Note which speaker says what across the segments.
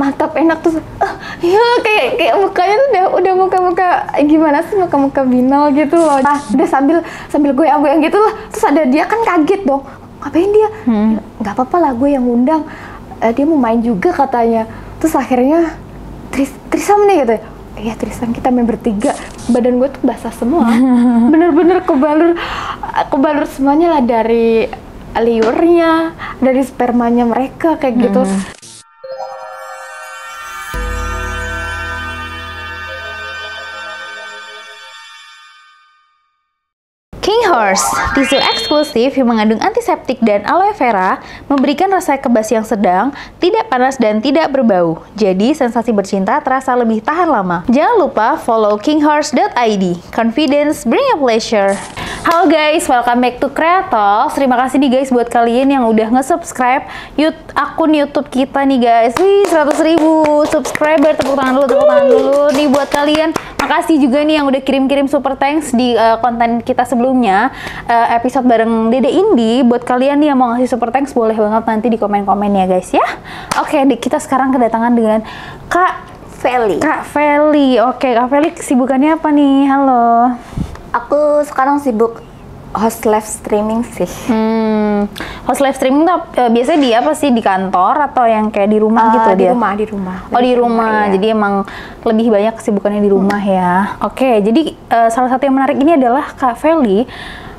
Speaker 1: mantap enak tuh ya kayak mukanya tuh udah muka gimana sih, muka binal gitu loh. Nah, udah sambil goyang-goyang gitu lah, terus ada dia kan kaget dong, ngapain dia? Nggak apa-apa lah, gue yang ngundang, dia mau main juga katanya. Terus akhirnya Trisam nih gitu. Iya Trisam, kita main bertiga. Badan gue tuh basah semua, bener-bener kebalur semuanya lah, dari liurnya, dari spermanya mereka kayak gitu.
Speaker 2: King Horse, tisu eksklusif yang mengandung antiseptik dan aloe vera, memberikan rasa kebas yang sedang, tidak panas dan tidak berbau. Jadi, sensasi bercinta terasa lebih tahan lama. Jangan lupa follow kinghorse.id. Confidence, bring a pleasure. Halo guys, welcome back to Kreatos. Terima kasih nih guys buat kalian yang udah nge-subscribe akun YouTube kita nih guys. Wih, 100.000 subscriber, tepuk tangan dulu nih buat kalian. Makasih juga nih yang udah kirim-kirim super thanks di konten kita sebelumnya, episode bareng Dede Indi. Buat kalian nih yang mau ngasih super thanks, boleh banget nanti di komen-komen ya guys ya. Oke, kita sekarang kedatangan dengan Kak Feli. Oke, Kak Feli kesibukannya apa nih? Halo.
Speaker 1: Aku sekarang sibuk host live streaming sih.
Speaker 2: Host live streaming tuh biasanya di apa sih? Di kantor atau yang kayak di rumah gitu
Speaker 1: di
Speaker 2: dia?
Speaker 1: Di rumah.
Speaker 2: Oh, di rumah.
Speaker 1: Ya.
Speaker 2: Jadi emang lebih banyak kesibukannya di rumah ya. Oke, jadi salah satu yang menarik ini adalah Kak Feli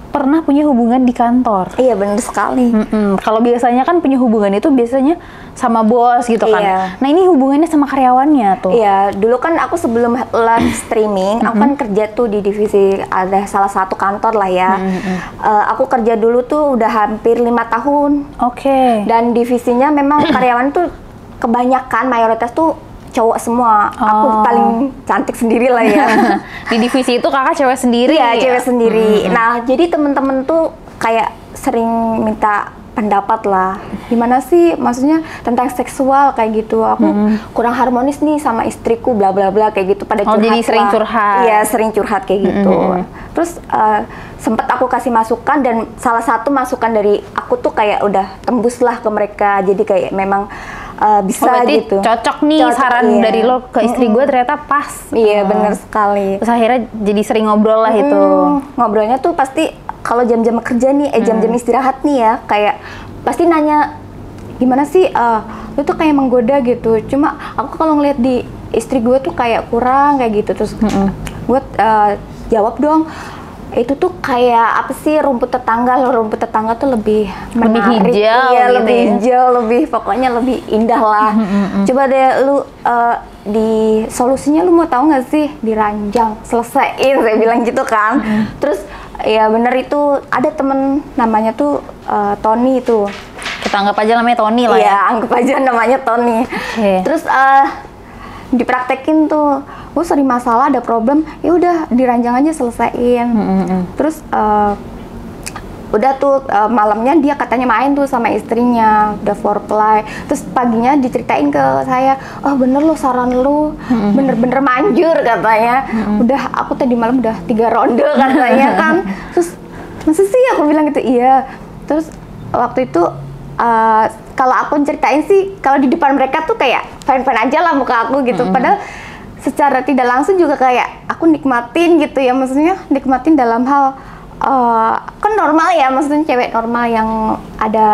Speaker 2: pernah punya hubungan di kantor.
Speaker 1: Iya, benar sekali.
Speaker 2: Kalau biasanya kan punya hubungan itu biasanya sama bos gitu kan.
Speaker 1: Iya.
Speaker 2: Nah, ini hubungannya sama karyawannya tuh.
Speaker 1: Iya, dulu kan aku sebelum live streaming, aku kan kerja tuh di divisi, ada salah satu kantor lah ya. Aku kerja dulu tuh udah hampir 5 tahun.
Speaker 2: Oke.
Speaker 1: Dan divisinya memang karyawan tuh kebanyakan mayoritas tuh cowok semua. Aku paling cantik sendiri lah ya.
Speaker 2: Di divisi itu kakak cewek sendiri?
Speaker 1: Iya, cewek sendiri. Nah, jadi temen-temen tuh kayak sering minta pendapat lah. Gimana sih, maksudnya tentang seksual kayak gitu. Aku kurang harmonis nih sama istriku, bla bla bla kayak gitu. Pada curhat.
Speaker 2: Jadi sering
Speaker 1: lah.
Speaker 2: curhat.
Speaker 1: Iya, sering curhat kayak gitu. Terus sempet aku kasih masukan, dan salah satu masukan dari aku tuh kayak udah tembus lah ke mereka. Jadi kayak memang bisa gitu.
Speaker 2: Cocok nih saran dari lo ke istri gue, ternyata pas.
Speaker 1: Iya, bener sekali.
Speaker 2: Terus akhirnya jadi sering ngobrol lah itu.
Speaker 1: Ngobrolnya tuh pasti kalau jam-jam kerja nih, jam-jam istirahat nih ya, kayak pasti nanya, gimana sih, lu tuh kayak menggoda gitu. Cuma aku kalau ngeliat di istri gue tuh kayak kurang kayak gitu. Terus gue jawab dong, itu tuh kayak apa sih, rumput tetangga tuh lebih menarik,
Speaker 2: hijau,
Speaker 1: ya,
Speaker 2: gitu
Speaker 1: lebih
Speaker 2: ya.
Speaker 1: hijau, lebih pokoknya lebih indah lah. Coba deh lu di solusinya lu mau tahu nggak sih, diranjang, selesaiin, saya bilang gitu kan. Terus ya bener, itu ada temen namanya tuh Tony itu.
Speaker 2: Kita anggap aja namanya Tony lah ya.
Speaker 1: Iya, anggap aja namanya Tony.
Speaker 2: Okay.
Speaker 1: Terus dipraktekin tuh, sering masalah, ada problem, ya udah diranjang aja, selesaiin. Terus udah tuh malamnya dia katanya main tuh sama istrinya, udah foreplay. Terus paginya diceritain ke saya, oh bener lo, saran lu bener-bener manjur katanya. Udah, aku tadi malam udah 3 ronde katanya kan. Terus masa sih, aku bilang gitu, iya. Terus waktu itu kalau aku ceritain sih, kalau di depan mereka tuh kayak fine-fine aja lah muka aku gitu. Padahal secara tidak langsung juga kayak aku nikmatin gitu ya, maksudnya nikmatin dalam hal kan normal ya, maksudnya cewek normal yang ada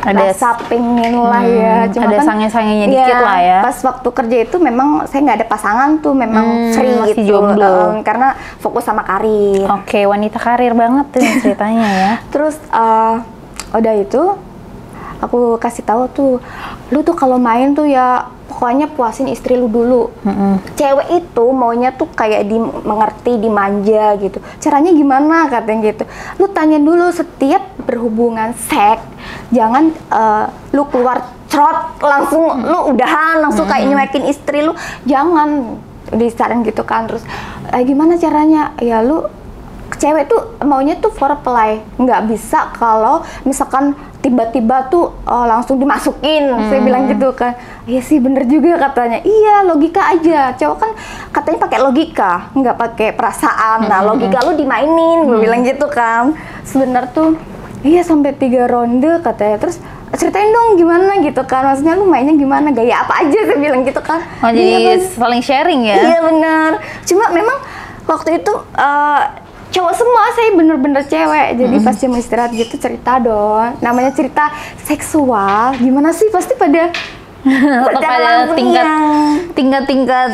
Speaker 1: rasa pengen lah ya. Cuma
Speaker 2: ada
Speaker 1: kan
Speaker 2: sange-sangenya dikit lah ya.
Speaker 1: Pas waktu kerja itu memang saya nggak ada pasangan tuh, memang free
Speaker 2: masih
Speaker 1: gitu.
Speaker 2: jomblo.
Speaker 1: Karena fokus sama karir.
Speaker 2: Oke, wanita karir banget tuh ceritanya ya.
Speaker 1: Terus udah itu aku kasih tahu tuh, lu tuh kalau main tuh ya pokoknya puasin istri lu dulu. Cewek itu maunya tuh kayak mengerti, dimanja gitu. Caranya gimana katanya gitu. Lu tanya dulu setiap berhubungan seks, jangan lu keluar crot langsung, lu udahan langsung kayak nyuekin istri lu, jangan, disaran gitu kan. Terus gimana caranya? Ya lu, cewek tuh maunya tuh foreplay, nggak bisa kalau misalkan tiba-tiba tuh langsung dimasukin. Saya bilang gitu kan. Iya sih, bener juga katanya. Iya, logika aja. Cowok kan katanya pakai logika, nggak pakai perasaan. Nah, logika lu dimainin, gue bilang gitu kan. Sebenarnya tuh Iya sampai 3 ronde katanya. Terus ceritain dong gimana gitu kan, maksudnya lu mainnya gimana, gaya apa aja saya bilang gitu kan.
Speaker 2: Oh jadi saling sharing ya?
Speaker 1: Iya benar. Cuma memang waktu itu cowok semua, saya bener-bener cewek. Jadi pas jam istirahat gitu cerita dong. Namanya cerita seksual, gimana sih pasti pada
Speaker 2: pada tingkat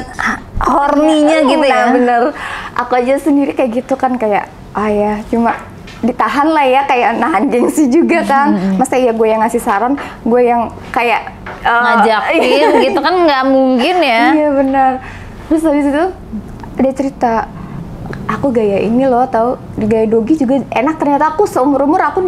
Speaker 2: horninya gitu ya.
Speaker 1: Bener. Aku aja sendiri kayak gitu kan, kayak ya cuma ditahan lah ya, kayak nahan gengsi juga kan. Masa ya gue yang ngasih saran, gue yang kayak
Speaker 2: ngajakin gitu kan nggak mungkin ya.
Speaker 1: Iya benar. Terus habis itu dia cerita, aku gaya ini loh, tahu gaya dogi juga enak. Ternyata aku seumur-umur aku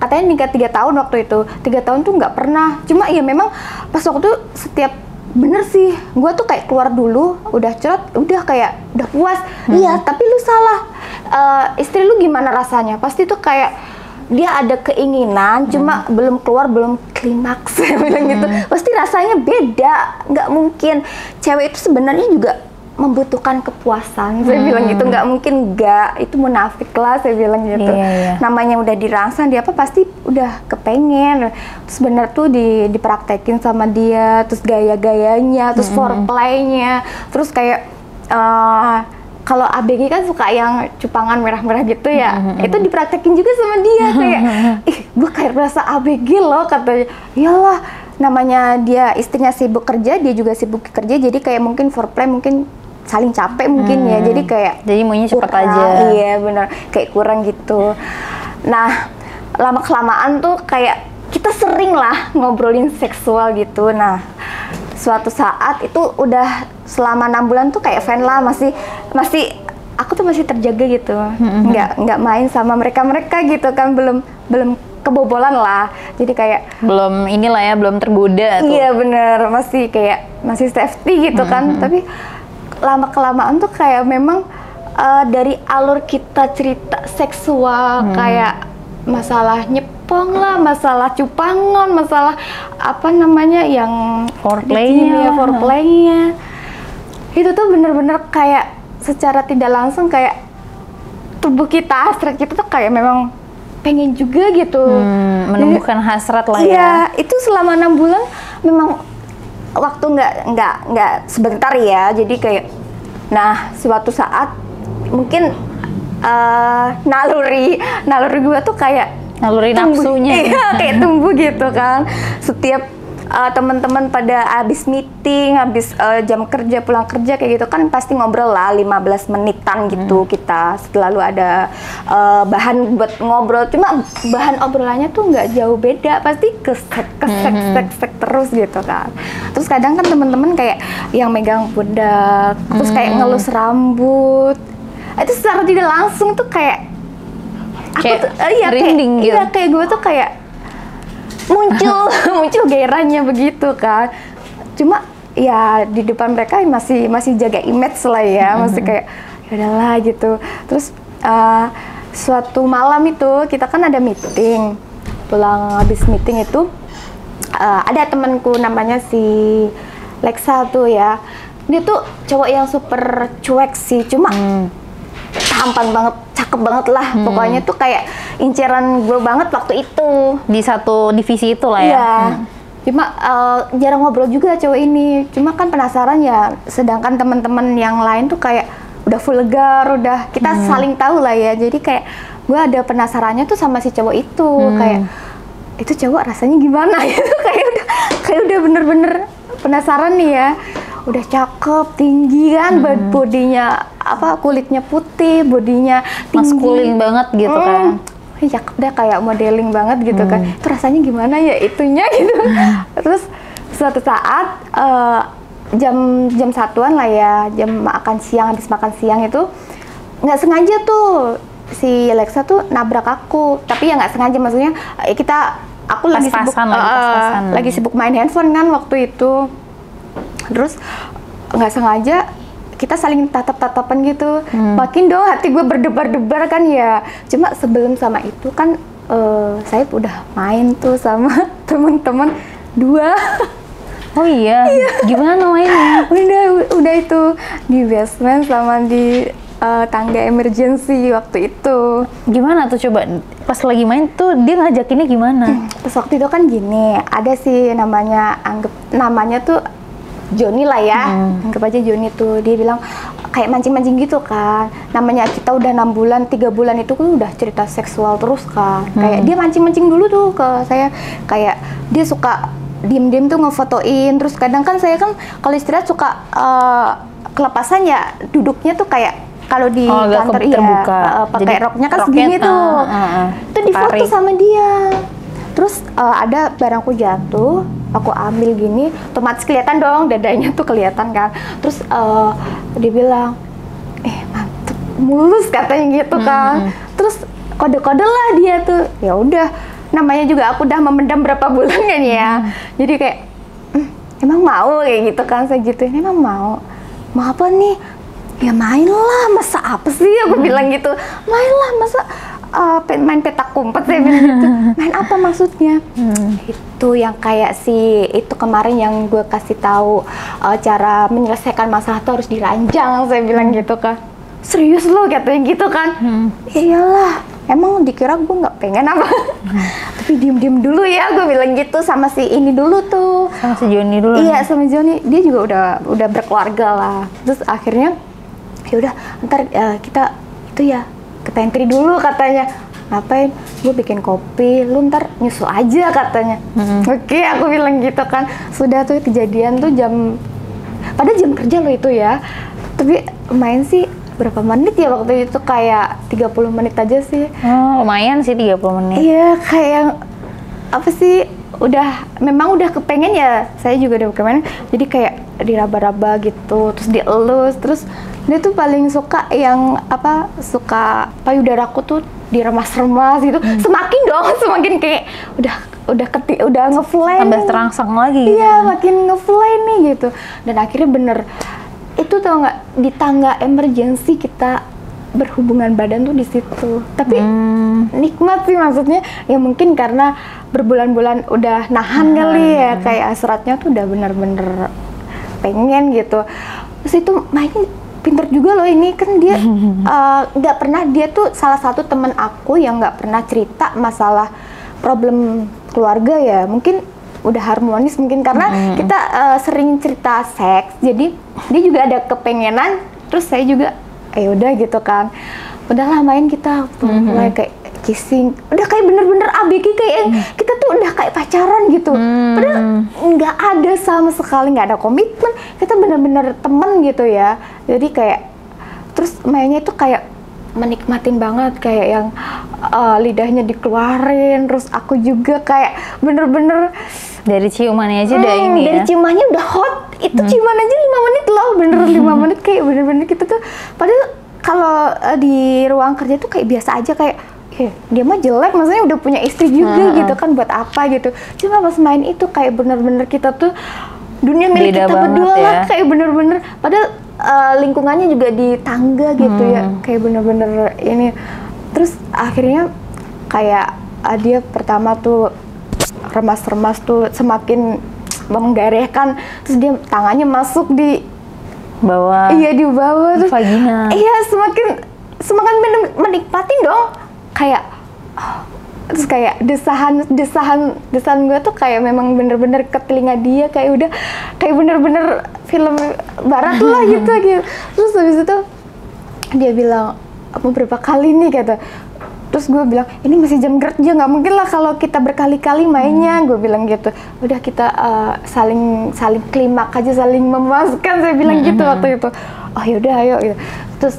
Speaker 1: katanya nikah 3 tahun waktu itu. 3 tahun tuh nggak pernah. Cuma ya memang pas waktu itu setiap bener sih, gue tuh kayak keluar dulu, udah cerot, udah kayak udah puas. Iya, tapi lu salah. Istri lu gimana rasanya? Pasti tuh kayak dia ada keinginan, cuma belum keluar, belum klimaks. Saya bilang gitu. Pasti rasanya beda, nggak mungkin. Cewek itu sebenarnya juga membutuhkan kepuasan. Saya bilang gitu, nggak mungkin nggak, itu munafik lah, saya bilang gitu.
Speaker 2: Iya.
Speaker 1: Namanya udah dirangsang, dia apa pasti udah kepengen. Terus bener tuh dipraktekin sama dia, terus gaya-gayanya, terus foreplaynya, terus kayak kalau ABG kan suka yang cupangan merah-merah gitu ya, itu dipraktekin juga sama dia. Kayak, ih gue kayak berasa ABG loh katanya. Iyalah, namanya dia istrinya sibuk kerja, dia juga sibuk kerja, jadi kayak mungkin foreplay mungkin saling capek mungkin ya, jadi kayak
Speaker 2: maunya cepet aja.
Speaker 1: Iya bener, kayak kurang gitu. Nah lama kelamaan tuh kayak kita sering lah ngobrolin seksual gitu. Nah suatu saat itu udah selama 6 bulan tuh kayak fan lah, masih aku tuh masih terjaga gitu, nggak main sama mereka gitu kan, belum kebobolan lah, jadi kayak
Speaker 2: belum inilah ya, belum tergoda tuh.
Speaker 1: Iya bener, masih safety gitu kan. Tapi lama kelamaan tuh kayak memang dari alur kita cerita seksual, kayak masalah nyepong lah, masalah cupangan, masalah apa namanya yang foreplaynya, itu tuh bener-bener kayak secara tidak langsung kayak tubuh kita, hasrat kita tuh kayak memang pengen juga gitu,
Speaker 2: menumbuhkan hasrat lah ya.
Speaker 1: Iya, itu selama 6 bulan memang waktu nggak sebentar ya. Jadi kayak, nah suatu saat mungkin naluri gue tuh kayak
Speaker 2: naluri nafsunya,
Speaker 1: iya, kayak tumbuh gitu kan. Setiap teman-teman pada habis meeting, habis jam kerja, pulang kerja kayak gitu kan pasti ngobrol lah 15 menitan gitu. Kita selalu ada bahan buat ngobrol, cuma bahan obrolannya tuh nggak jauh beda, pasti kesek terus gitu kan. Terus kadang kan teman-teman kayak yang megang pundak, terus kayak ngelus rambut, itu secara tidak langsung tuh kayak aku tuh
Speaker 2: merinding gitu.
Speaker 1: Iya, kayak gue tuh kayak muncul gairahnya begitu kan. Cuma ya di depan mereka masih jaga image lah ya, masih kayak ya udahlah gitu. Terus suatu malam itu kita kan ada meeting, pulang habis meeting itu ada temanku namanya si Lexa tuh ya, dia tuh cowok yang super cuek sih, cuma tampan banget, cakep banget lah. Pokoknya tuh kayak inceran gue banget waktu itu.
Speaker 2: Di satu divisi itu lah ya.
Speaker 1: Iya. Cuma jarang ngobrol juga cowok ini. Cuma kan penasaran ya. Sedangkan teman-teman yang lain tuh kayak udah vulgar, udah kita saling tahu lah ya. Jadi kayak gue ada penasarannya tuh sama si cowok itu. Kayak itu cowok rasanya gimana gitu. kayak udah bener-bener penasaran nih ya. Udah cakep, tinggi kan, bodinya apa, kulitnya putih, bodinya tinggi,
Speaker 2: maskulin banget gitu kan.
Speaker 1: Cakep deh, kayak modeling banget gitu kan. Itu rasanya gimana ya itunya gitu. Terus suatu saat jam satuan lah ya, jam makan siang, habis makan siang itu nggak sengaja tuh si Alexa tuh nabrak aku. Tapi ya nggak sengaja, maksudnya aku lagi sibuk main handphone kan waktu itu. Terus nggak sengaja kita saling tatap-tatapan gitu. Makin dong hati gue berdebar-debar kan ya. Cuma sebelum sama itu kan saya udah main tuh sama teman-teman 2.
Speaker 2: Oh iya? Gimana mainnya?
Speaker 1: Udah itu di basement sama di tangga emergency waktu itu.
Speaker 2: Gimana tuh coba pas lagi main tuh dia ngajakinnya gimana?
Speaker 1: Pas waktu itu kan gini, ada sih namanya tuh Joni lah ya, anggap aja Joni tuh, dia bilang kayak mancing-mancing gitu kan, namanya kita udah 6 bulan, 3 bulan itu kan udah cerita seksual terus kan, kayak dia mancing-mancing dulu tuh ke saya, kayak dia suka diem-diem tuh ngefotoin, terus kadang kan saya kan kalau istirahat suka kelepasan ya, duduknya tuh kayak kalau di kantor pakai roknya kan segini tuh, itu difoto sama dia. Terus ada barangku jatuh, aku ambil gini, otomatis kelihatan dong dadanya tuh kelihatan kan. Terus dia bilang, mantep, mulus katanya gitu kan. Terus kode-kode lah dia tuh, ya udah, namanya juga aku udah memendam berapa bulan kan ya. Jadi kayak, emang mau kayak gitu kan, saya gituin, emang mau apa nih? Ya main lah, masa apa sih aku bilang gitu, main lah masa main petak umpet, saya bilang gitu. Main apa maksudnya? Itu yang kayak itu kemarin yang gue kasih tahu cara menyelesaikan masalah tuh harus diranjang, saya bilang gitu kan. Serius lo katanya gitu kan? Iyalah, emang dikira gue nggak pengen apa? Tapi diem dulu ya, gue bilang gitu sama si ini dulu tuh.
Speaker 2: Sama si Joni dulu.
Speaker 1: Iya, sama Joni. Dia juga udah berkeluarga lah. Terus akhirnya ya udah, ntar kita itu ya ke pantry dulu katanya. Ngapain? Gue bikin kopi, lu ntar nyusul aja katanya. Oke, aku bilang gitu kan. Sudah tuh kejadian tuh padahal jam kerja lo itu ya. Tapi main sih berapa menit ya waktu itu, kayak 30 menit aja sih.
Speaker 2: Lumayan sih 30 menit.
Speaker 1: Iya, kayak apa sih, memang udah kepengen ya, saya juga udah kepengen, jadi kayak diraba-raba gitu, terus dielus, terus dia tuh paling suka yang suka payudaraku tuh diremas-remas gitu. Semakin kayak udah ngefly,
Speaker 2: tambah terangsang lagi.
Speaker 1: Iya, makin ngefly nih gitu. Dan akhirnya bener itu, tau nggak, di tangga emergency kita berhubungan badan tuh di situ. Tapi nikmat sih, maksudnya ya mungkin karena berbulan-bulan udah nahan kali ya, kayak hasratnya tuh udah bener-bener pengen gitu. Terus itu mainnya pinter juga loh, ini kan dia nggak pernah, dia tuh salah satu temen aku yang nggak pernah cerita masalah problem keluarga ya, mungkin udah harmonis mungkin karena kita sering cerita seks, jadi dia juga ada kepengenan, terus saya juga udah gitu kan, udahlah main kita mulai kayak kissing, udah kayak bener-bener ABG, kayak kita tuh udah kayak pacaran gitu, padahal nggak ada sama sekali, nggak ada komitmen, kita bener-bener temen gitu ya. Jadi kayak terus mainnya itu kayak menikmatin banget, kayak yang lidahnya dikeluarin, terus aku juga kayak bener-bener
Speaker 2: dari ciumannya aja udah ini
Speaker 1: dari
Speaker 2: ya,
Speaker 1: ciumannya udah hot, itu ciuman aja 5 menit loh, bener 5 menit, kayak bener-bener kita tuh, padahal kalau di ruang kerja tuh kayak biasa aja, kayak dia mah jelek, maksudnya udah punya istri juga gitu kan, buat apa gitu. Cuma pas main itu kayak bener-bener kita tuh dunia milik
Speaker 2: beda
Speaker 1: kita berdua
Speaker 2: ya.
Speaker 1: lah, kayak bener-bener, padahal lingkungannya juga di tangga gitu ya, kayak bener-bener ini. Terus akhirnya kayak dia pertama tuh remas-remas tuh semakin menggairahkan, terus dia tangannya masuk di
Speaker 2: bawah,
Speaker 1: iya di bawah tuh,
Speaker 2: vagina.
Speaker 1: Iya, semakin menikmatin dong, kayak terus kayak desahan gue tuh kayak memang bener-bener ke telinga dia, kayak udah kayak bener-bener film barat lah gitu. Terus habis itu dia bilang, mau berapa kali nih kata. Terus gue bilang, ini masih jam kerja, nggak mungkin lah kalau kita berkali-kali mainnya. Gue bilang gitu, udah kita saling klimak aja, saling memuaskan, saya bilang gitu waktu itu. Oh yaudah ayo gitu. Terus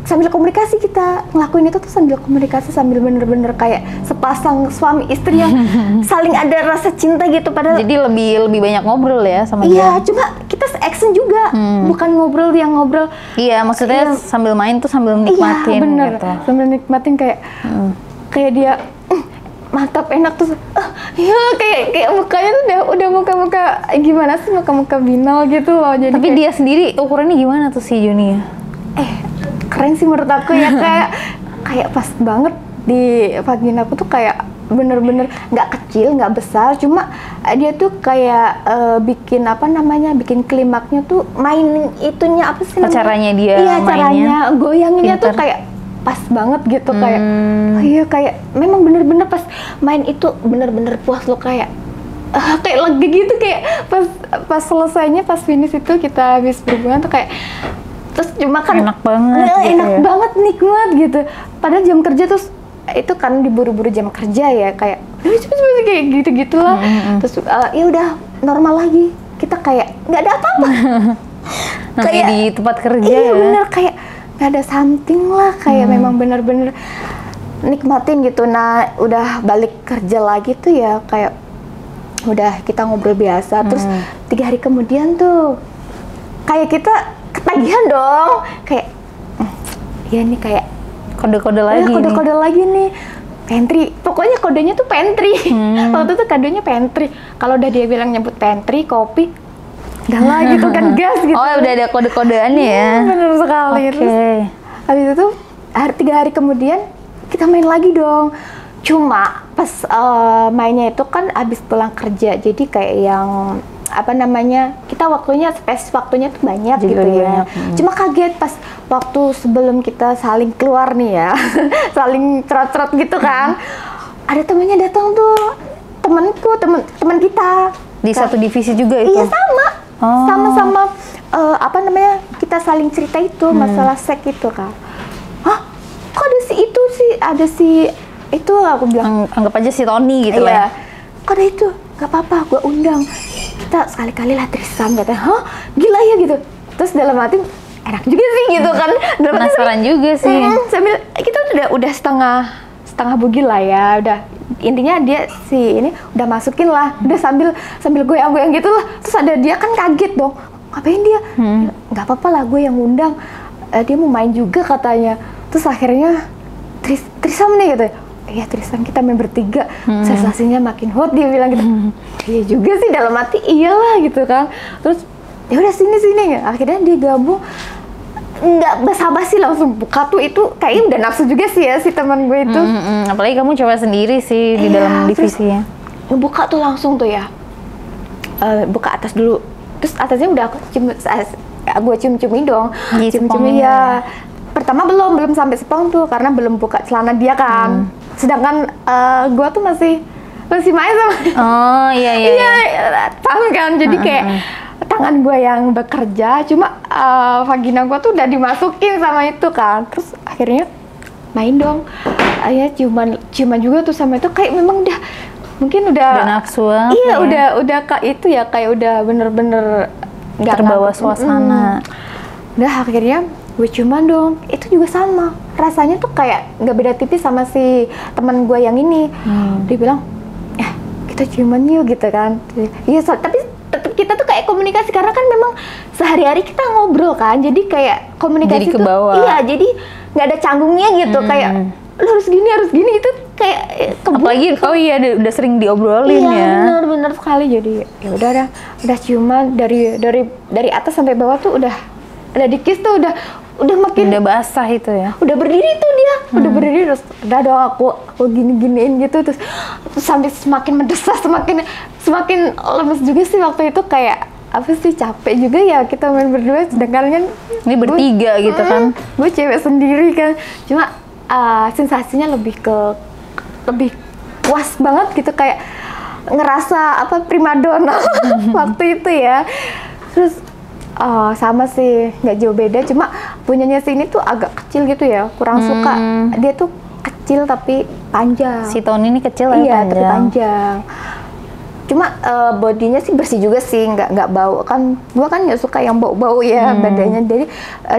Speaker 1: sambil komunikasi, kita ngelakuin itu tuh sambil komunikasi, sambil bener-bener kayak sepasang suami istri yang saling ada rasa cinta gitu. Padahal
Speaker 2: jadi lebih banyak ngobrol ya sama dia.
Speaker 1: Iya, cuma kita action juga, bukan ngobrol yang ngobrol.
Speaker 2: Iya, maksudnya sambil main tuh sambil nikmatin.
Speaker 1: Iya, bener,
Speaker 2: gitu.
Speaker 1: sambil nikmatin kayak kayak dia mantap, enak tuh. Ya kayak mukanya tuh udah muka-muka gimana sih, muka-muka binal gitu loh. Jadi
Speaker 2: tapi dia sendiri ukurannya gimana tuh si Joni ya?
Speaker 1: Keren sih menurut aku ya, kayak pas banget di vagina aku tuh, kayak bener-bener nggak kecil, nggak besar, cuma dia tuh kayak bikin klimaknya tuh main itunya apa sih namanya?
Speaker 2: Caranya dia
Speaker 1: iya,
Speaker 2: mainnya.
Speaker 1: caranya goyanginnya tuh kayak pas banget gitu kayak iya kayak memang bener-bener pas main itu bener-bener puas lo kayak kayak lega gitu kayak pas selesainya pas finish itu kita habis berhubungan tuh kayak terus cuma kan
Speaker 2: enak banget
Speaker 1: enak banget nikmat gitu padahal jam kerja terus itu kan diburu-buru jam kerja ya kayak cepet-cepet kayak gitu-gitulah terus ya udah normal lagi kita kayak nggak ada apa-apa
Speaker 2: kayak di tempat kerja
Speaker 1: iya bener kayak nggak ada something lah kayak memang bener-bener nikmatin gitu. Nah udah balik kerja lagi tuh ya kayak udah kita ngobrol biasa terus 3 hari kemudian tuh kayak kita ketagihan dong kayak ya ini kayak
Speaker 2: kode-kode lagi
Speaker 1: kode-kode lagi nih pantry pokoknya kodenya tuh pantry waktu itu kadonya pantry kalau udah dia bilang nyebut pantry kopi udah lah gitu kan gas gitu
Speaker 2: oh udah ada kode-kodeannya ya
Speaker 1: bener sekali terus habis itu 3 hari kemudian kita main lagi dong cuma pas mainnya itu kan habis pulang kerja jadi kayak yang apa namanya kita waktunya space waktunya tuh banyak jadi gitu ya cuma kaget pas waktu sebelum kita saling keluar nih ya saling cerot-cerot gitu kan ada temennya datang tuh temanku teman kita
Speaker 2: di satu divisi juga itu
Speaker 1: iya sama apa namanya kita saling cerita itu masalah seks itu kan hah kok ada si itu sih ada si itu aku bilang
Speaker 2: anggap aja si Tony gitu
Speaker 1: iya.
Speaker 2: lah
Speaker 1: kok ada itu nggak apa-apa gue undang kita sekali-kali lah trisam katanya hah gila ya gitu terus dalam hati enak juga sih gitu kan
Speaker 2: penasaran juga sih
Speaker 1: sambil kita udah setengah bugil lah ya udah intinya dia si ini udah masukin lah udah sambil goyang-goyang gitu lah terus ada dia kan kaget dong ngapain dia nggak apa-apa lah gue yang undang dia mau main juga katanya terus akhirnya trisam nih gitu iya trisam kita main bertiga sensasinya makin hot dia bilang gitu iya juga sih dalam hati iyalah gitu kan terus ya udah sini akhirnya dia gabung nggak basa-basi langsung buka tuh itu kayaknya udah nafsu juga sih ya si teman gue itu
Speaker 2: apalagi kamu coba sendiri sih di dalam divisinya
Speaker 1: ngebuka tuh langsung tuh ya buka atas dulu terus atasnya udah aku cium-ciumin dong cium-ciumin ya pertama belum sampai sepong tuh karena belum buka celana dia kan sedangkan gue tuh masih main sama
Speaker 2: oh iya
Speaker 1: paham kan jadi kayak tangan gue yang bekerja cuma vagina gue tuh udah dimasukin sama itu kan terus akhirnya main dong ya ciuman juga tuh sama itu kayak memang udah mungkin udah
Speaker 2: nafsu
Speaker 1: iya udah kayak itu ya kayak udah bener-bener
Speaker 2: nggak terbawa suasana
Speaker 1: udah akhirnya gue ciuman dong itu juga sama rasanya tuh kayak nggak beda tipis sama si teman gue yang ini dia bilang kita ciuman yuk gitu kan iya tapi tetap kita tuh kayak komunikasi karena kan memang sehari-hari kita ngobrol kan jadi kayak komunikasi
Speaker 2: jadi kebawa.
Speaker 1: Iya jadi nggak ada canggungnya gitu kayak lu harus gini itu kayak
Speaker 2: apalagi udah sering diobrolin ya
Speaker 1: bener sekali jadi ya udah ciuman dari atas sampai bawah tuh udah dikis tuh udah makin
Speaker 2: udah basah itu ya
Speaker 1: udah berdiri tuh dia udah berdiri terus udah dong aku giniin gitu terus sampai semakin mendesak semakin lemes juga sih waktu itu kayak apa sih capek juga ya kita main berdua sedangkan kan
Speaker 2: ini bertiga gitu kan
Speaker 1: gue cewek sendiri kan cuma sensasinya lebih puas banget gitu kayak ngerasa apa primadona waktu itu ya terus sama sih nggak jauh beda cuma punyanya sini tuh agak kecil gitu ya kurang suka dia tuh kecil tapi panjang
Speaker 2: si Tony ini kecil
Speaker 1: iya tapi panjang cuma bodinya sih bersih juga sih nggak bau kan gua kan nggak suka yang bau ya badannya jadi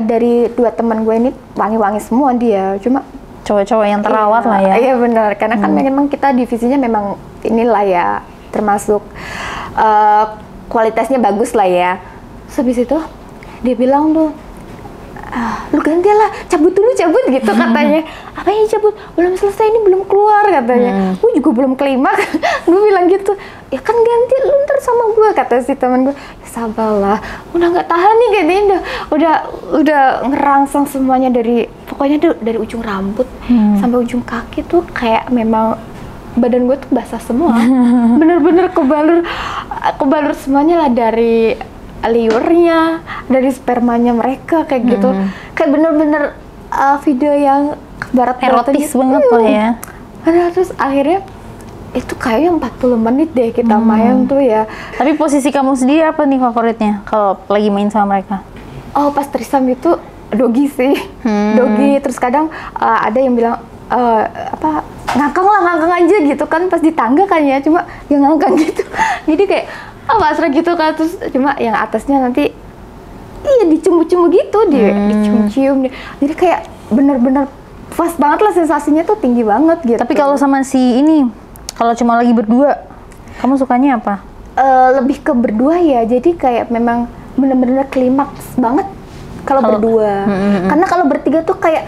Speaker 1: dari 2 teman gue ini wangi semua dia cuma
Speaker 2: cowok-cowok yang terawat lah ya
Speaker 1: iya benar karena kan memang kita divisinya memang inilah ya termasuk kualitasnya bagus lah ya. Terus habis itu dia bilang tuh, lu ganti lah, cabut gitu katanya. Apa yang cabut? Belum selesai ini belum keluar katanya. Gue juga belum klimaks. Gue bilang gitu, ya kan ganti lu ntar sama gue kata si teman gue. Ya sabarlah, udah nggak tahan nih katanya udah ngerangsang semuanya pokoknya dari ujung rambut sampai ujung kaki tuh kayak memang badan gue tuh basah semua. Bener-bener kebalur semuanya lah dari liurnya, dari spermanya mereka kayak gitu. Kayak bener-bener video yang
Speaker 2: erotis banget lah ya.
Speaker 1: Nah, terus akhirnya itu kayaknya 40 menit deh kita main tuh ya.
Speaker 2: Tapi posisi kamu sendiri apa nih favoritnya kalau lagi main sama mereka?
Speaker 1: Oh, pas threesome itu dogi sih. Dogi, terus kadang ada yang bilang ngangkang aja gitu kan, pas di tangga kan ya, cuma yang ngangkang gitu. Jadi kayak pasrah gitu kan, terus cuma yang atasnya nanti dicium-cium gitu, dicium-cium. Jadi kayak bener-bener pas banget lah, sensasinya tuh tinggi banget gitu.
Speaker 2: Tapi kalau sama si ini, kalau cuma lagi berdua, kamu sukanya apa?
Speaker 1: Lebih ke berdua ya, jadi kayak memang bener-bener klimaks banget kalau berdua. Karena kalau bertiga tuh kayak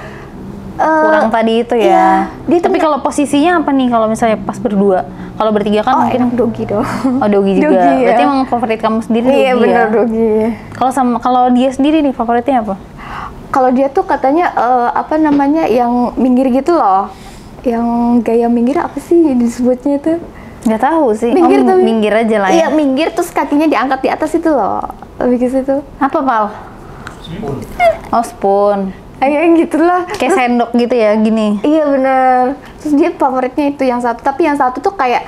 Speaker 2: kurang tadi itu ya. Tapi kalau posisinya apa nih kalau misalnya pas berdua? Kalau bertiga kan mungkin
Speaker 1: dogi dong.
Speaker 2: Oh, dogi juga.
Speaker 1: Dogi,
Speaker 2: berarti emang favorit kamu sendiri dogi.
Speaker 1: Iya bener, dogi.
Speaker 2: Kalau dia sendiri nih favoritnya apa?
Speaker 1: Kalau dia tuh katanya yang minggir gitu loh. Yang gaya minggir apa sih disebutnya itu?
Speaker 2: Nggak tahu sih. Minggir aja lah
Speaker 1: Iya,
Speaker 2: ya.
Speaker 1: minggir terus kakinya diangkat di atas itu loh. Lebih ke situ.
Speaker 2: Apa, Pal? Spoon. Oh, spoon.
Speaker 1: Kayak gitulah.
Speaker 2: Kayak sendok gitu ya, gini.
Speaker 1: Iya bener. Terus dia favoritnya itu yang satu, tapi yang satu tuh kayak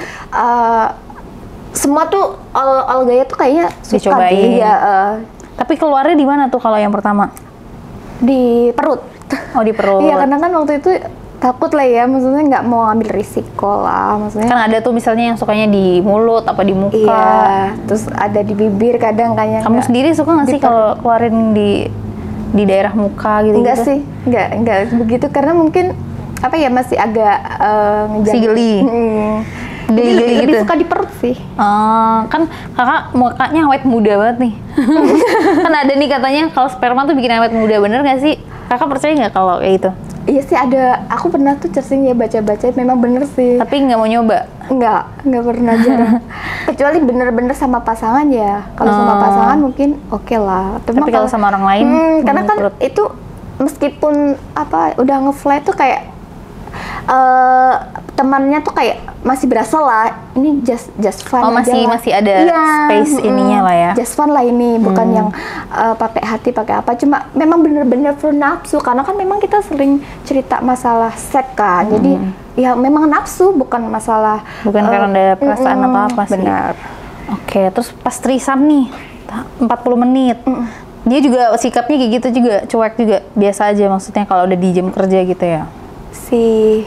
Speaker 1: semua tuh all gaya tuh kayaknya suka
Speaker 2: dicobain.
Speaker 1: Iya.
Speaker 2: Tapi keluarnya di mana tuh kalau yang pertama?
Speaker 1: Di perut.
Speaker 2: Oh, di perut.
Speaker 1: Iya, karena kan waktu itu takut lah ya, maksudnya nggak mau ambil risiko lah, maksudnya.
Speaker 2: Kan ada tuh misalnya yang sukanya di mulut apa di muka.
Speaker 1: Iya, terus ada di bibir kadang kayaknya.
Speaker 2: Kamu sendiri suka nggak sih kalau keluarin di daerah muka gitu?
Speaker 1: Enggak sih, enggak begitu, karena mungkin masih agak
Speaker 2: si geli.
Speaker 1: Lebih gitu. Suka di perut sih.
Speaker 2: Kan kakak mukanya awet muda banget nih. Kan ada nih katanya kalau sperma tuh bikin awet muda, bener nggak sih? Kakak percaya nggak kalau kayak itu?
Speaker 1: Iya sih, ada. Aku pernah tuh searching ya, baca-baca, memang bener sih.
Speaker 2: Tapi nggak mau nyoba?
Speaker 1: Nggak pernah, jarang. Kecuali bener-bener sama pasangan ya. Kalau sama pasangan mungkin oke lah.
Speaker 2: Tapi kalau sama orang lain?
Speaker 1: Karena kan itu meskipun udah nge-fly tuh kayak temannya tuh kayak masih berasa lah, ini just fun aja lah.
Speaker 2: Masih ada space ininya lah ya.
Speaker 1: Just fun lah ini, bukan yang pakai hati, pakai apa. Cuma memang bener-bener full nafsu, karena kan memang kita sering cerita masalah seks kan. Jadi ya memang nafsu, bukan masalah.
Speaker 2: Bukan karena ada perasaan apa-apa sih.
Speaker 1: Benar.
Speaker 2: Oke, terus pas threesome nih, 40 menit. Dia juga sikapnya kayak gitu juga, cuek juga. Biasa aja maksudnya kalau udah di jam kerja gitu ya.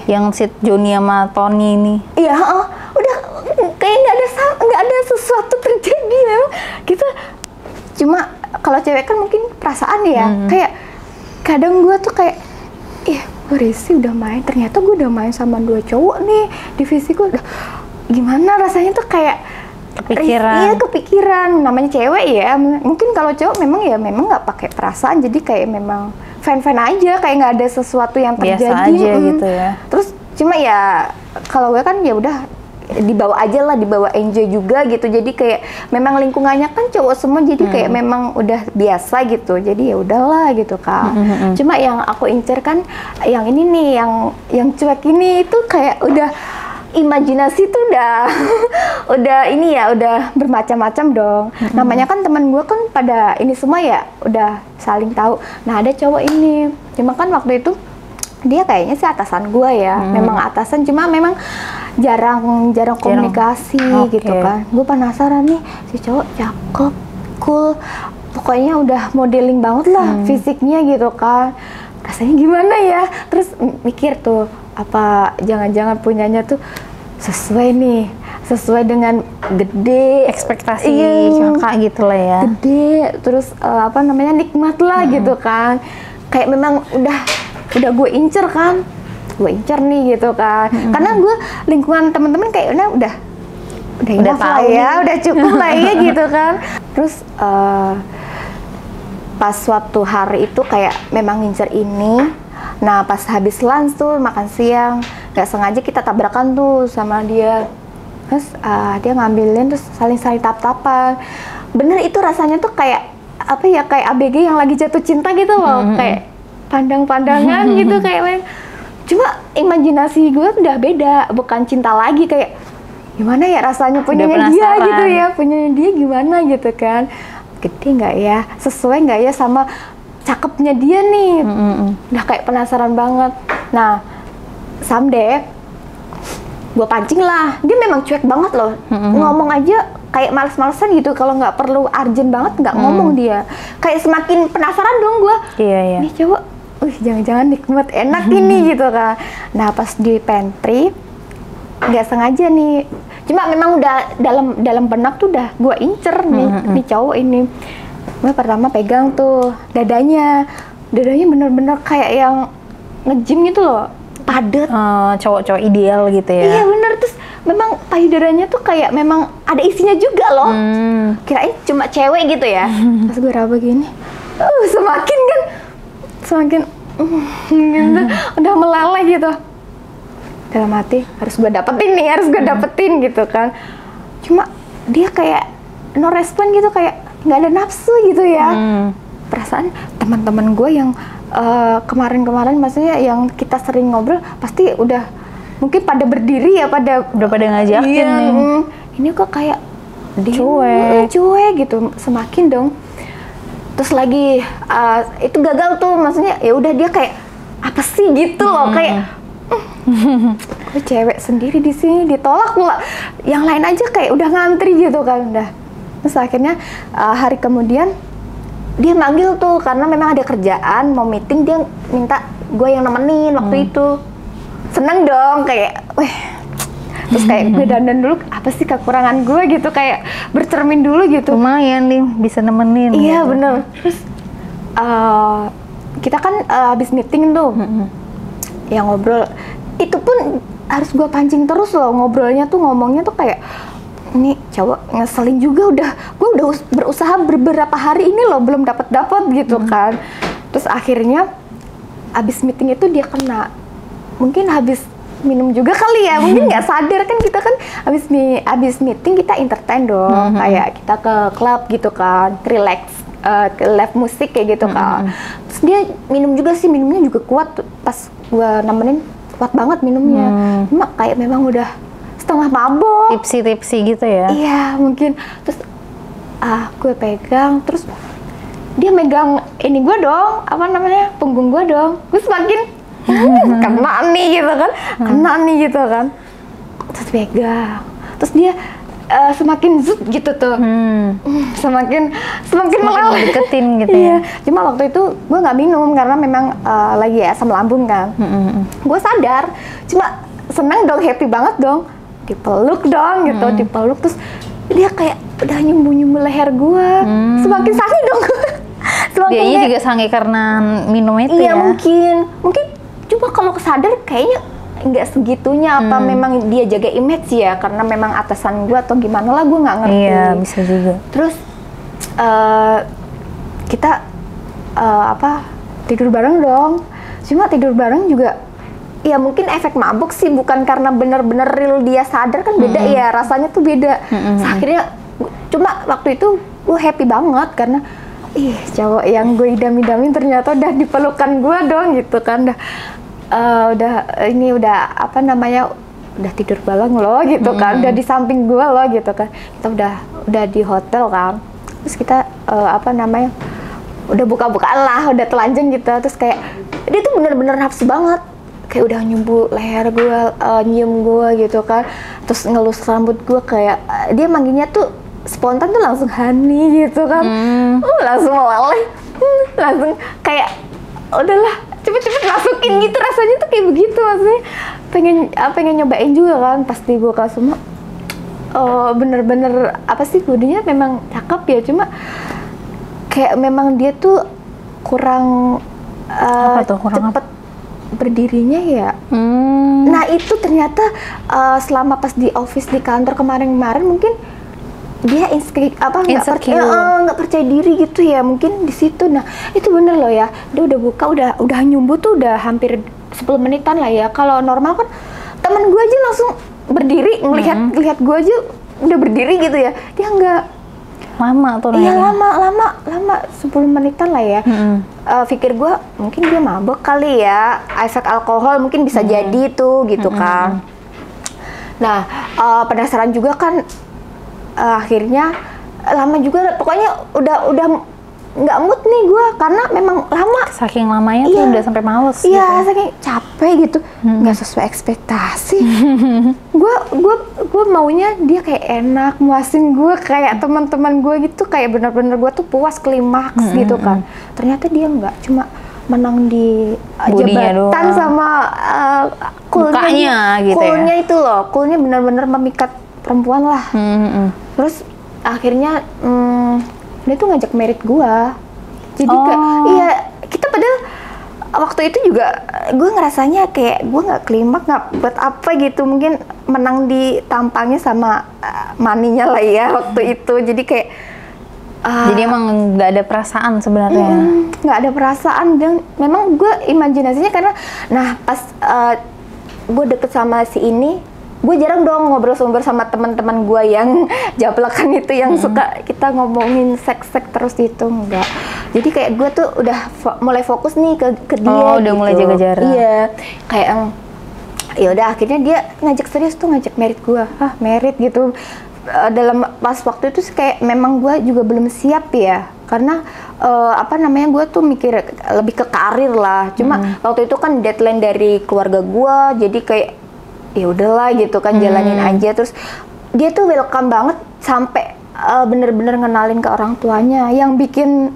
Speaker 2: Yang si Joni sama Tony ini.
Speaker 1: Iya, udah kayak nggak ada sesuatu terjadi ya. Kita cuma kalau cewek kan mungkin perasaan ya. Kayak kadang gue tuh kayak, gue risih udah main. Ternyata gue udah main sama 2 cowok nih. Divisi gue udah gimana rasanya tuh kayak
Speaker 2: kepikiran.
Speaker 1: Iya, kepikiran. Namanya cewek ya. Mungkin kalau cowok memang nggak pakai perasaan. Jadi kayak memang fan-fan aja, kayak nggak ada sesuatu yang terjadi.
Speaker 2: Biasa aja gitu ya.
Speaker 1: Terus cuma ya kalau gue kan ya udah dibawa aja lah, dibawa enjoy juga gitu. Jadi kayak memang lingkungannya kan cowok semua, jadi kayak memang udah biasa gitu. Jadi ya udahlah gitu kan. Cuma yang aku incer kan yang ini nih, yang cuek ini itu kayak udah imajinasi tuh udah ini ya, udah bermacam-macam dong. Namanya kan teman gue kan pada ini semua ya, udah saling tahu. Nah ada cowok ini, cuma kan waktu itu dia kayaknya sih atasan gue ya, memang atasan, cuma memang jarang komunikasi gitu kan. Gue penasaran nih, si cowok cakep, cool, pokoknya udah modeling banget lah fisiknya gitu kan. Rasanya gimana ya? Terus mikir tuh, apa jangan-jangan punyanya tuh sesuai dengan gede
Speaker 2: ekspektasi kakak gitu lah ya.
Speaker 1: Gede, terus nikmat lah gitu kan. Kayak memang udah gue incer kan. Gue incer nih gitu kan. Karena gue lingkungan teman-teman kayak udah tahu ya, udah cukup lah ya gitu kan. Terus pas suatu hari itu kayak memang ngincer ini. Nah pas habis lunch tuh makan siang, nggak sengaja kita tabrakan tuh sama dia. Terus dia ngambilin, terus saling tap-tapan. Bener itu rasanya tuh kayak kayak ABG yang lagi jatuh cinta gitu loh. Kayak pandang-pandangan gitu kayak. Cuma imajinasi gue udah beda, bukan cinta lagi, kayak gimana ya rasanya punyanya dia gitu ya, punyanya dia gimana gitu kan. Gede nggak ya, sesuai nggak ya sama cakepnya dia nih. Udah kayak penasaran banget. Nah, someday gue pancing lah, dia memang cuek banget loh, ngomong aja kayak males-malesan gitu, kalau nggak perlu urgent banget nggak ngomong dia, kayak semakin penasaran dong gue, nih cowok, jangan-jangan nikmat enak ini gitu kan. Nah pas di pantry nggak sengaja nih, cuma memang udah dalam benak tuh udah gue incer nih cowok ini. Gue pertama pegang tuh dadanya bener-bener kayak yang nge-gym gitu loh, padet.
Speaker 2: Cowok-cowok ideal gitu ya.
Speaker 1: Iya bener, terus memang payudaranya tuh kayak memang ada isinya juga loh. Kirain cuma cewek gitu ya. Pas gue raba gini, semakin gitu, udah meleleh gitu. Dalam hati harus gue dapetin gitu kan. Cuma dia kayak no respon gitu, kayak nggak ada nafsu gitu ya. Perasaan teman-teman gue yang kemarin-kemarin, maksudnya yang kita sering ngobrol, pasti udah mungkin pada berdiri ya, udah pada ngajakin nih. Ini kok kayak cuek gitu, semakin dong. Terus lagi itu gagal tuh, maksudnya ya udah dia kayak apa sih gitu loh, kayak gue cewek sendiri di sini ditolak pula, yang lain aja kayak udah ngantri gitu kan udah. Terus akhirnya hari kemudian dia manggil tuh karena memang ada kerjaan, mau meeting, dia minta gue yang nemenin waktu itu. Seneng dong, kayak terus kayak gue dandan dulu, apa sih kekurangan gue gitu, kayak bercermin dulu gitu.
Speaker 2: Lumayan nih bisa nemenin.
Speaker 1: Iya gitu. Bener. Terus kita kan habis meeting tuh, yang ngobrol itu pun harus gue pancing terus loh, ngobrolnya tuh, ngomongnya tuh kayak ini cowok ngeselin juga, gue udah berusaha beberapa hari ini loh belum dapat gitu kan. Terus akhirnya abis meeting itu dia kena, mungkin habis minum juga kali ya, mungkin nggak sadar kan, kita kan abis meeting kita entertain dong, kayak kita ke klub gitu kan, relax, ke live musik kayak gitu kan. Terus dia minum juga sih, minumnya juga kuat, pas gue nemenin kuat banget minumnya, cuma kayak memang udah setengah mabok,
Speaker 2: tipsi gitu ya.
Speaker 1: Iya mungkin. Terus gue pegang, terus dia megang ini gue dong, apa namanya, punggung gue dong. Gue semakin kena nih gitu kan, terus pegang, terus dia semakin zut gitu tuh, semakin meleleh, deketin gitu ya. Cuma waktu itu gue nggak minum karena memang lagi asam lambung kan. Gue sadar, cuma seneng dong, happy banget dong, dipeluk dong gitu, dipeluk. Terus dia kayak udah nyumbu leher gue, semakin sange dong.
Speaker 2: Dianya juga sange karena minum itu ya.
Speaker 1: Iya mungkin cuma kalau kesadar kayaknya nggak segitunya, apa memang dia jaga image ya, karena memang atasan gue atau gimana lah, gue nggak ngerti.
Speaker 2: Iya bisa juga.
Speaker 1: Terus kita tidur bareng dong, cuma tidur bareng juga ya mungkin efek mabuk sih, bukan karena bener-bener real dia sadar kan, beda ya rasanya tuh beda. Akhirnya cuma waktu itu gue happy banget karena cowok yang gue idam-idamin ternyata udah dipelukan gue dong gitu kan, udah apa namanya, udah tidur bareng loh gitu kan, udah di samping gue loh gitu kan. Kita udah di hotel kan, terus kita udah buka-bukaan lah, udah telanjang gitu. Terus kayak dia tuh bener-bener nafsu banget, kayak udah nyumbu leher gue, nyium gue gitu kan, terus ngelus rambut gue, kayak dia manggilnya tuh spontan tuh langsung honey gitu kan. Langsung meleleh, langsung kayak udahlah cepet-cepet masukin gitu, rasanya tuh kayak begitu, maksudnya pengen nyobain juga kan. Pas dibuka semua, bener-bener apa sih, bodinya memang cakep ya, cuma kayak memang dia tuh kurang cepet berdirinya ya. Nah itu ternyata selama pas di office di kantor kemarin mungkin dia nggak percaya diri gitu ya, mungkin di situ. Nah itu bener loh ya, dia udah buka, udah nyumbu tuh udah hampir 10 menitan lah ya. Kalau normal kan temen gue aja langsung berdiri, ngelihat gue aja udah berdiri gitu ya, dia nggak.
Speaker 2: Lama tuh.
Speaker 1: Iya lama 10 menitan lah ya. Pikir gue mungkin dia mabok kali ya, efek alkohol mungkin bisa jadi tuh gitu kan. Nah penasaran juga kan, akhirnya lama juga, pokoknya udah nggak mood nih gue, karena memang lama.
Speaker 2: Saking lamanya tuh udah sampai males.
Speaker 1: Iya gitu. Saking capek capek gitu, nggak sesuai ekspektasi. gue maunya dia kayak enak, muasin gue kayak teman-teman gue gitu, kayak bener-bener gue tuh puas klimaks gitu kan. Ternyata dia nggak, cuma menang di jabatan sama
Speaker 2: coolnya gitu
Speaker 1: coolnya itu loh, coolnya bener-bener memikat perempuan lah. Terus akhirnya dia tuh ngajak merit gue. Jadi iya, kita padahal waktu itu juga gue ngerasanya kayak gue nggak klimaks, nggak buat apa gitu, mungkin menang di tampangnya sama maninya lah ya waktu itu. Jadi kayak
Speaker 2: jadi emang nggak ada perasaan sebenarnya.
Speaker 1: Nggak ada perasaan, dan memang gue imajinasinya karena pas gue deket sama si ini, gue jarang dong ngobrol-ngobrol sama teman-teman gue yang japlakan itu, yang suka kita ngomongin seks terus gitu, enggak. Jadi kayak gue tuh udah mulai fokus nih ke dia.
Speaker 2: Udah
Speaker 1: gitu.
Speaker 2: Mulai jaga jarak.
Speaker 1: Iya, kayak ya udah akhirnya dia ngajak serius tuh, ngajak merit gue, merit gitu. Dalam pas waktu itu kayak memang gue juga belum siap ya, karena gue tuh mikir lebih ke karir lah. Cuma waktu itu kan deadline dari keluarga gue, jadi kayak ya udahlah gitu kan, jalanin aja. Terus dia tuh welcome banget, sampai bener-bener ngenalin ke orang tuanya, yang bikin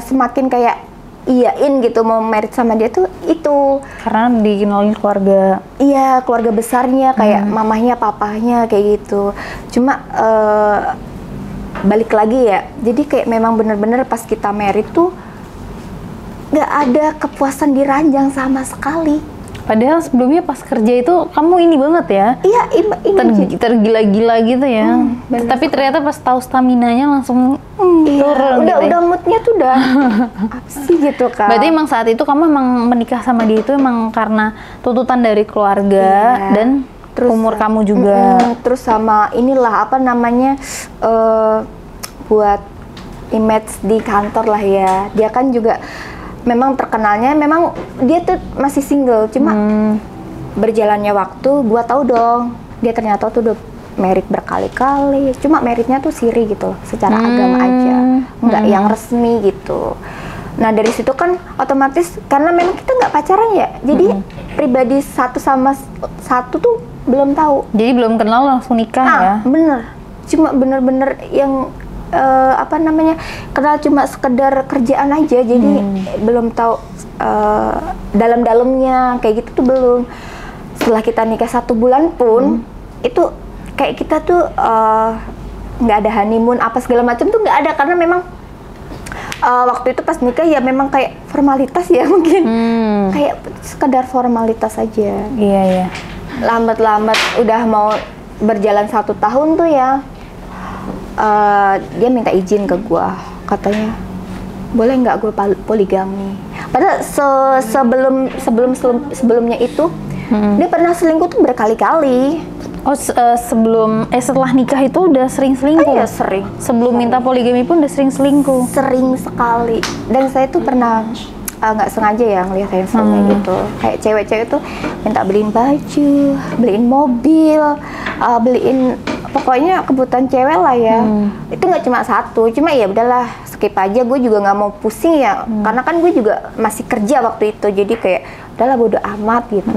Speaker 1: semakin kayak iyain gitu mau merit sama dia tuh itu
Speaker 2: karena dikenalin keluarga.
Speaker 1: Iya, keluarga besarnya, kayak mamahnya, papahnya kayak gitu. Cuma balik lagi ya, jadi kayak memang bener-bener pas kita merit tuh nggak ada kepuasan di ranjang sama sekali.
Speaker 2: Padahal sebelumnya pas kerja itu kamu ini banget ya.
Speaker 1: Iya,
Speaker 2: tergila-gila gitu ya. Tapi ternyata pas tahu staminanya langsung turun.
Speaker 1: Udah moodnya tuh udah apa sih gitu kan.
Speaker 2: Berarti emang saat itu kamu emang menikah sama dia itu emang karena tuntutan dari keluarga dan terus umur kamu juga.
Speaker 1: Terus sama inilah buat image di kantor lah ya. Dia kan juga memang terkenalnya, memang dia tuh masih single, cuma berjalannya waktu gua tahu dong dia ternyata tuh udah merit berkali-kali. Cuma meritnya tuh siri gitu loh, secara agama aja, nggak yang resmi gitu. Nah dari situ kan otomatis, karena memang kita nggak pacaran ya, jadi pribadi satu sama satu tuh belum tahu.
Speaker 2: Jadi belum kenal langsung nikah ya?
Speaker 1: Bener, cuma bener-bener yang kenal cuma sekedar kerjaan aja, jadi belum tahu dalam-dalamnya kayak gitu tuh belum. Setelah kita nikah 1 bulan pun itu kayak kita tuh nggak ada honeymoon apa segala macam tuh nggak ada, karena memang waktu itu pas nikah ya memang kayak formalitas ya, mungkin kayak sekedar formalitas aja.
Speaker 2: Iya.
Speaker 1: Lambat-lambat udah mau berjalan 1 tahun tuh ya, dia minta izin ke gua, katanya boleh nggak gue poligami. Padahal sebelumnya itu dia pernah selingkuh tuh berkali-kali.
Speaker 2: Setelah nikah itu udah sering selingkuh?
Speaker 1: Iya, sering.
Speaker 2: Sebelum minta poligami pun udah sering selingkuh?
Speaker 1: Sering sekali. Dan saya tuh pernah nggak sengaja ya ngeliat handphonenya gitu, kayak cewek-cewek tuh minta beliin baju, beliin mobil, beliin pokoknya kebutuhan cewek lah ya. Itu nggak cuma satu, cuma ya udahlah skip aja, gue juga nggak mau pusing ya, karena kan gue juga masih kerja waktu itu, jadi kayak udahlah bodo amat gitu.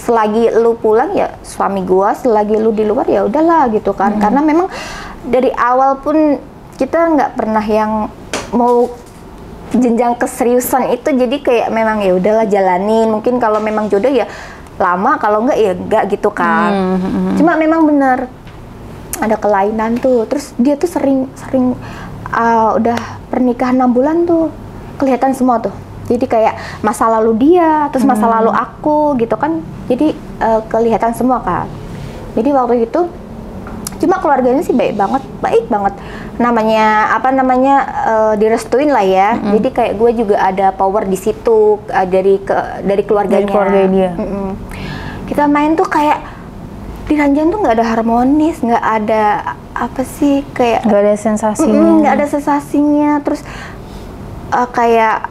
Speaker 1: Selagi lu pulang ya suami gue, selagi lu di luar ya udahlah gitu kan. Karena memang dari awal pun kita nggak pernah yang mau jenjang keseriusan itu, jadi kayak memang ya udahlah jalanin. Mungkin kalau memang jodoh ya lama, kalau enggak ya enggak gitu kan. Cuma memang bener ada kelainan tuh. Terus dia tuh sering udah pernikahan 6 bulan tuh kelihatan semua tuh. Jadi kayak masa lalu dia, terus masa lalu aku gitu kan. Jadi kelihatan semua kan. Jadi waktu itu cuma keluarganya sih baik banget. Direstuin lah ya. Jadi kayak gue juga ada power di situ dari keluarganya.
Speaker 2: Dari keluarga dia.
Speaker 1: Kita main tuh kayak di ranjang tuh nggak ada harmonis, nggak ada apa sih, kayak
Speaker 2: nggak ada sensasinya.
Speaker 1: Nggak ada sensasinya. Terus kayak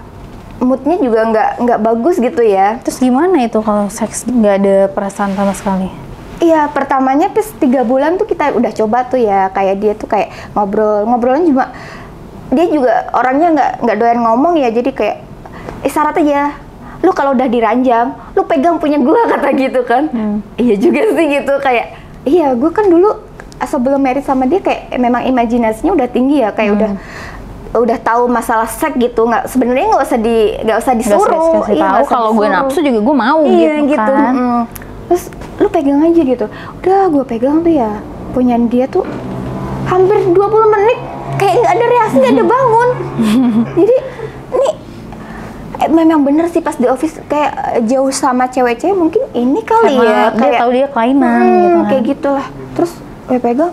Speaker 1: moodnya juga nggak bagus gitu ya.
Speaker 2: Terus gimana itu kalau seks nggak ada perasaan sama sekali?
Speaker 1: Iya, pertamanya pas 3 bulan tuh kita udah coba tuh ya, kayak dia tuh kayak ngobrolnya cuma dia juga orangnya nggak doyan ngomong ya, jadi kayak isyarat aja, lu kalau udah diranjang, lu pegang punya gue, kata gitu kan. Iya juga sih gitu, kayak iya gue kan dulu sebelum married sama dia kayak memang imajinasinya udah tinggi ya, kayak udah tahu masalah seks gitu, sebenarnya nggak usah disuruh.
Speaker 2: Iya, tahu kalau gue nafsu juga gue mau gitu kan.
Speaker 1: Terus lu pegang aja gitu, udah gue pegang tuh ya, punya dia tuh hampir 20 menit kayak nggak ada reaksi, nggak ada bangun. Jadi nih memang bener sih pas di office kayak jauh sama cewek-cewek, mungkin ini kali
Speaker 2: karena
Speaker 1: ya
Speaker 2: dia
Speaker 1: kayak
Speaker 2: tahu dia kelainan gitu kan.
Speaker 1: Kayak gitulah. Terus gue pegang,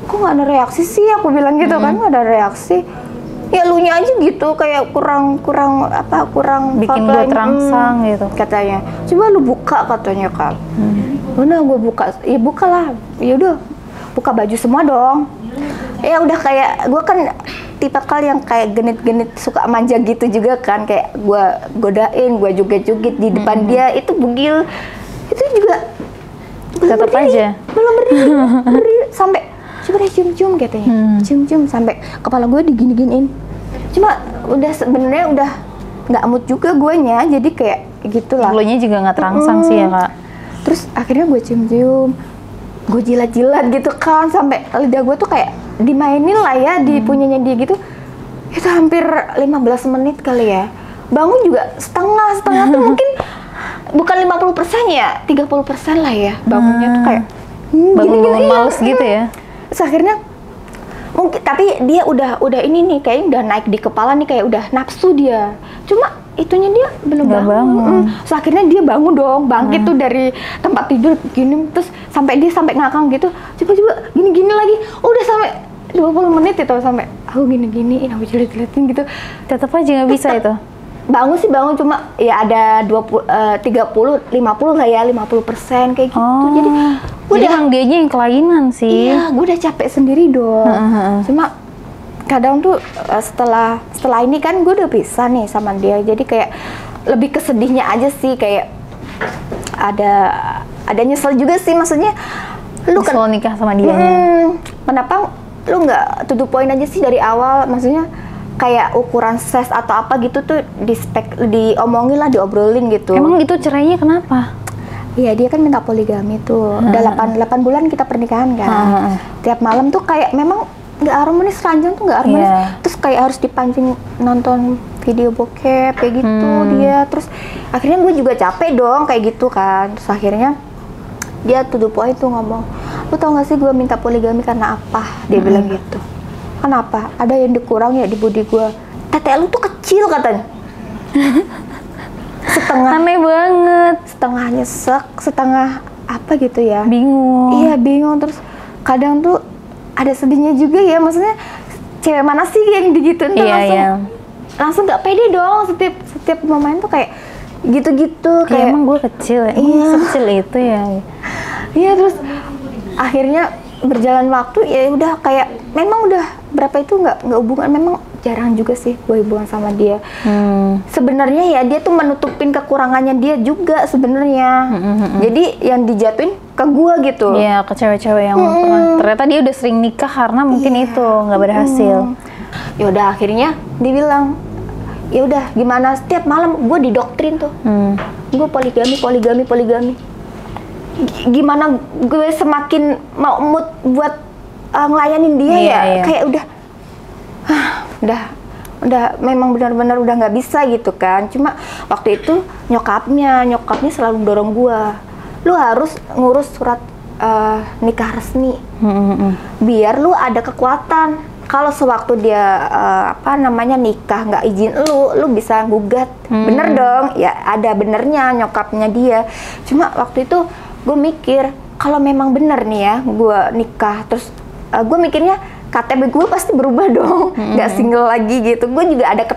Speaker 1: kok nggak ada reaksi sih, aku bilang gitu kan, nggak ada reaksi. Ya lu nya aja gitu, kayak kurang
Speaker 2: bikin gue terangsang gitu
Speaker 1: katanya. Coba lu buka, katanya kan. Udah gue buka, ya bukalah, ya udah buka baju semua dong. Ya udah, kayak gue kan tipe kali yang kayak genit-genit, suka manja gitu juga kan, kayak gue godain, gue joget-joget di depan dia, itu bugil, itu juga
Speaker 2: tetap aja
Speaker 1: belum berdiri sampai coba deh cium-cium katanya, cium-cium sampai kepala gue digini-giniin. Cuma udah sebenarnya udah nggak mood juga guenya, jadi kayak gitulah.
Speaker 2: Lo nya juga nggak terangsang sih ya kak.
Speaker 1: Terus akhirnya gue cium-cium, gue jilat-jilat gitu kan, sampai lidah gue tuh kayak dimainin lah ya, di punyanya dia gitu. Itu hampir 15 menit kali ya. Bangun juga setengah tuh mungkin bukan 50% ya, 30% lah ya bangunnya tuh kayak
Speaker 2: bangun males gitu ya.
Speaker 1: Terus akhirnya mungkin, tapi dia udah ini nih kayaknya udah naik di kepala nih, kayak udah nafsu dia. Cuma itunya dia belum bangun. Terus akhirnya dia bangun dong, bangkit tuh dari tempat tidur gini, terus sampai ngakang gitu. Coba gini lagi. Udah sampai 20 menit itu, sampai aku gini-giniin, aku jilat-jilatin gitu.
Speaker 2: Tetap aja nggak bisa itu.
Speaker 1: Bangun sih bangun, cuma ya ada 30, 50 lah ya, 50% kayak gitu. Jadi
Speaker 2: emang dianya yang kelainan sih.
Speaker 1: Iya, gue udah capek sendiri dong. Cuma kadang tuh setelah ini kan gue udah pisah nih sama dia, jadi kayak lebih kesedihnya aja sih, kayak ada nyesel juga sih, maksudnya lu kan
Speaker 2: nikah sama dia.
Speaker 1: Kenapa lu nggak to the point aja sih dari awal, maksudnya kayak ukuran ses atau apa gitu tuh diomongin lah, diobrolin gitu.
Speaker 2: Emang itu cerainya kenapa?
Speaker 1: Iya, dia kan minta poligami tuh. Udah 8 bulan kita pernikahan kan. Tiap malam tuh kayak memang nggak harmonis, ranjang tuh nggak harmonis. Terus kayak harus dipancing nonton video bokep kayak gitu dia. Terus akhirnya gue juga capek dong kayak gitu kan. Terus akhirnya dia to the point tuh ngomong, lu tau gak sih gue minta poligami karena apa? Dia bilang gitu. Kenapa? Ada yang dikurang ya di body gue. Tete lu tuh kecil katanya. Setengah.
Speaker 2: Aneh banget.
Speaker 1: Setengah nyesek, setengah apa gitu ya.
Speaker 2: Bingung.
Speaker 1: Iya bingung. Terus kadang tuh ada sedihnya juga ya. Maksudnya cewek mana sih yang digituin tuh langsung gak pede dong. Setiap momen tuh kayak gitu-gitu. Kayak
Speaker 2: emang gue kecil ya?
Speaker 1: Iya.
Speaker 2: Sekecil itu ya?
Speaker 1: Iya, terus akhirnya berjalan waktu ya udah kayak memang udah berapa itu nggak hubungan, memang jarang juga sih gue hubungan sama dia. Sebenarnya ya dia tuh menutupin kekurangannya dia juga sebenarnya. Jadi yang dijatuhin ke gue gitu.
Speaker 2: Iya, ke cewek-cewek yang pernah. Ternyata dia udah sering nikah karena mungkin itu nggak berhasil.
Speaker 1: Ya udah akhirnya dibilang, ya udah gimana, setiap malam gue didoktrin tuh. Gue poligami. Gimana gue semakin mau mood buat ngelayanin dia kayak udah memang benar-benar udah nggak bisa gitu kan. Cuma waktu itu nyokapnya selalu dorong gue, lu harus ngurus surat nikah resmi biar lu ada kekuatan. Kalau sewaktu dia nikah nggak izin lu bisa gugat. Bener dong ya, ada benernya nyokapnya dia. Cuma waktu itu gue mikir, kalau memang bener nih ya gue nikah, terus gue mikirnya KTP gue pasti berubah dong, nggak single lagi gitu. Gue juga ada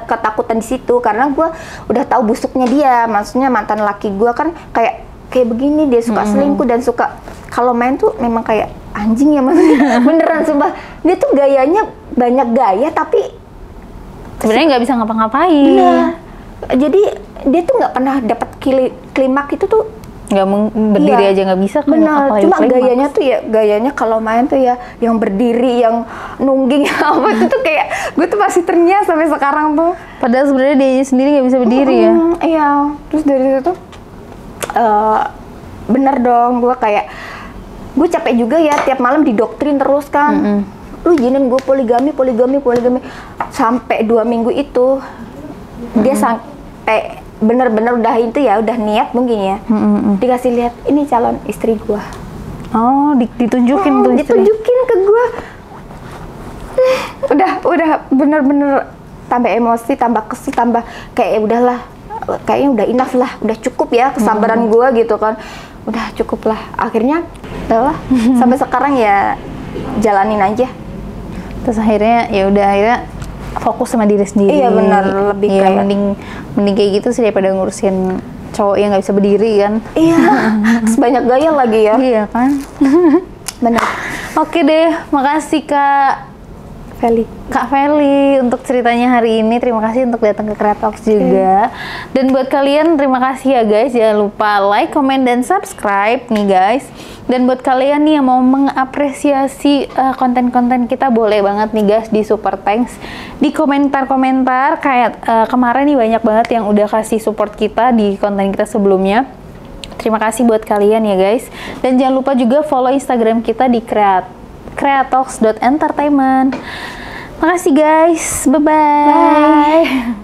Speaker 1: ketakutan di situ karena gue udah tahu busuknya dia. Maksudnya mantan laki gue kan kayak begini, dia suka selingkuh dan suka kalau main tuh memang kayak anjing ya, maksudnya beneran sumpah. Dia tuh gayanya banyak gaya tapi
Speaker 2: sebenarnya nggak bisa ngapa-ngapain.
Speaker 1: Iya, jadi dia tuh nggak pernah dapat klimak itu tuh
Speaker 2: berdiri aja nggak bisa kan.
Speaker 1: Benar, cuma gayanya tuh ya, gayanya kalau main tuh ya yang berdiri, yang nungging apa itu tuh kayak gue tuh masih ternyata sampai sekarang tuh.
Speaker 2: Padahal sebenarnya dia sendiri nggak bisa berdiri ya.
Speaker 1: Iya, terus dari situ bener dong, gue kayak gue capek juga ya tiap malam didoktrin terus kan. Lu izinin gue poligami sampai 2 minggu itu dia sampai bener-bener udah itu ya, udah niat mungkin ya. Dikasih lihat ini calon istri gue.
Speaker 2: Oh, ditunjukin tuh istri.
Speaker 1: Ditunjukin ke gue. Udah bener-bener tambah emosi, tambah kesel, tambah kayak udahlah, kayaknya udah enough lah, udah cukup ya kesabaran gue gitu kan. Udah cukup lah. Akhirnya udahlah sampai sekarang ya jalanin aja.
Speaker 2: Terus akhirnya ya udah, akhirnya fokus sama diri sendiri.
Speaker 1: Iya benar, lebih
Speaker 2: ya,
Speaker 1: kayak
Speaker 2: mending kayak gitu sih daripada ngurusin cowok yang nggak bisa berdiri kan.
Speaker 1: Iya. Sebanyak gaya lagi ya.
Speaker 2: Iya kan.
Speaker 1: Benar.
Speaker 2: Oke deh, makasih Kak Feli untuk ceritanya hari ini. Terima kasih untuk datang ke Kreatox juga. Dan buat kalian terima kasih ya guys. Jangan lupa like, comment, dan subscribe nih guys. Dan buat kalian nih yang mau mengapresiasi konten-konten kita, boleh banget nih guys di super thanks di komentar-komentar. Kayak kemarin nih banyak banget yang udah kasih support kita di konten kita sebelumnya. Terima kasih buat kalian ya guys. Dan jangan lupa juga follow Instagram kita di kreatox.entertainment. Makasih guys. Bye-bye.
Speaker 1: Bye.